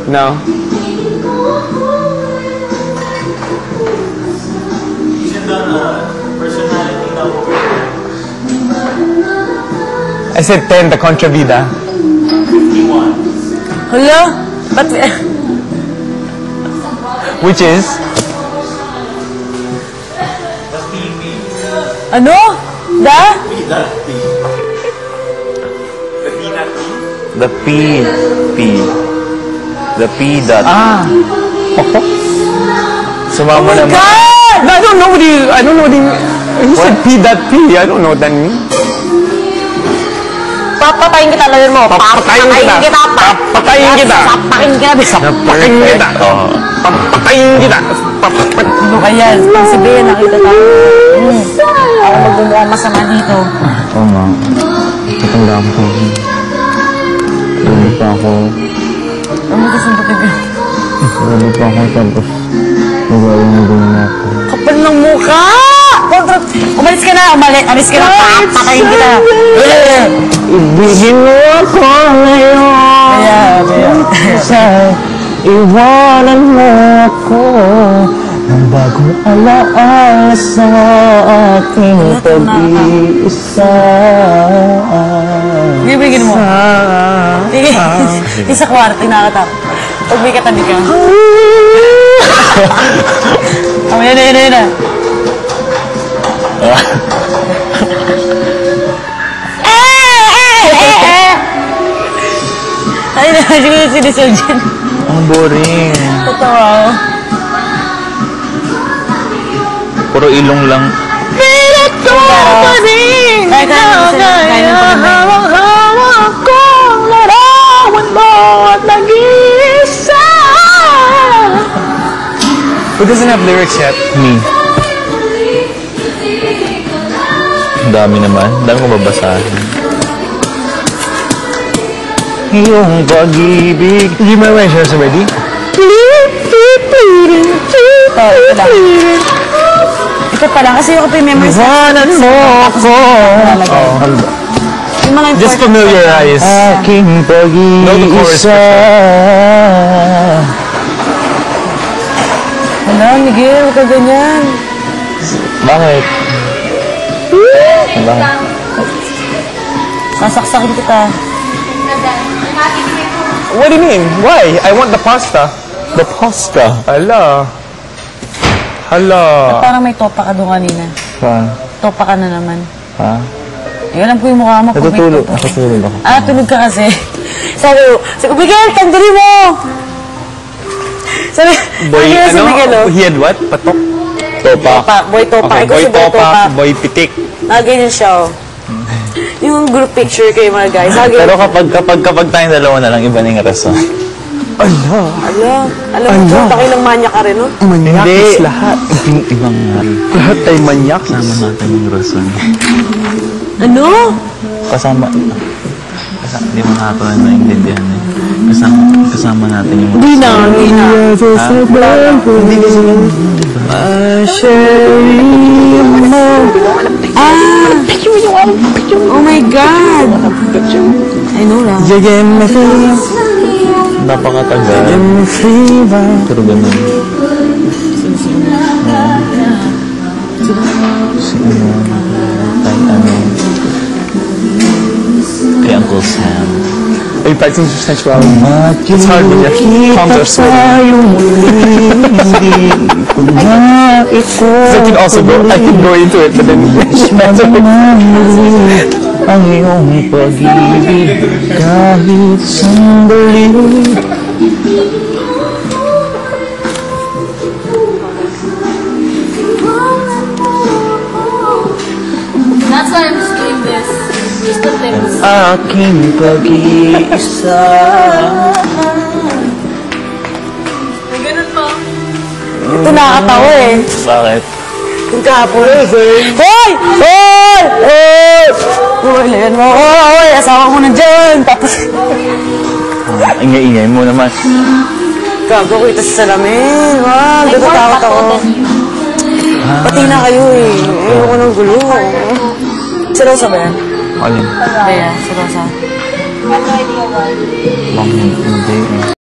No. I said 10, the Contravida. Hello? But... Which is? Ano? The P. The P dot. Ah. Sumama Oh my naman. God! No, I don't know what you... He said P dot P. I don't know what that means. Papatayin kita, lawyer mo. Papatayin kita. Papatayin kita. Sapakin kita. Sapakin kita. Papatayin kita. Ano kaya? Sabihin, nakita tayo. Ako maggumawa masama dito. Oo nga. Natandaan ko. Lalo pa ako. Ano gusto mo ka? Lalo pa ako tapos nagawa na din ako. Kapal ng mukha! Umalis ka na! Umalis ka na! Papatayin kita! Ibigin mo ako ngayon. Iwanan mo ako ng bagong alaala sa aking pag-iisa. Bibigyan mo. Isa kwarto, nakakatap. Pag may katabi ka. Yan na. Ay na, sinisuljan. Ang boring. Totoo. Puro ilong lang. Ay, hawak kong larawan mo at nag-iisa. Who doesn't have lyrics yet? Me. Ang dami naman. Ang dami kong babasahin. Iyong pag-ibig. Did you memorize yours already? ito pa lang, kasi ako pa yung memories. Iwanan mo ako. Just familiarize. Aking pag-iisa. Hala, Miguel, huwag ka ganyan. Bakit? Bakit? Sasaksakin kita. What do you mean? Why? I want the pasta. The pasta. Hala. Parang may topa ka doon kanina. Saan? Topa ka na naman. Ha? Alam ko yung mukha mo. Natutulog ako. Tulog ka kasi. Sabi ko, Miguel, tanggalin mo! Sabi, Boy, si Miguel, he had what? Patok? Topa. Boy topa. Okay, Ikaw boy si Boy topa, topa. boy pitik. Ganyan siya, oh. Yung group picture kayo mga guys. Pero kapag tayong dalawa na lang, iba na yung rason. Alam mo, takay lang manyak ka rin, no? Manyakis lahat. Ibang Lahat tayo manyak. kasama natin yung rason. Ano? Kasama, hindi mo nakatuloy maintindihan eh. Kasama natin yung Hindi na. Hindi kasi Oh my God! I know lang. napakatagal. Pero ganun. Kay Uncle Sam. Are you practicing your sexuality? It's hard when your palms are sweating. I can also go into it, but then ang iyong pag-ibig kahit sandali. That's why I'm just doing this. Just the lips. Aking pag-iisa. May ganun pa. Ito nakakatawa eh. Bakit? Yung kahapon. Hoy! Hoy! Hoy! Hoy! Layan mo. Hoy! Asawa mo nandyan. Tapos... Ingay-ingay mo naman. Gago ko ito sa salamin. Wag, natatakot ako. Pati na kayo eh. Ayoko ng gulo. Si Rosa ba yan? Alin? Bea, si Rosa. Bang hindi.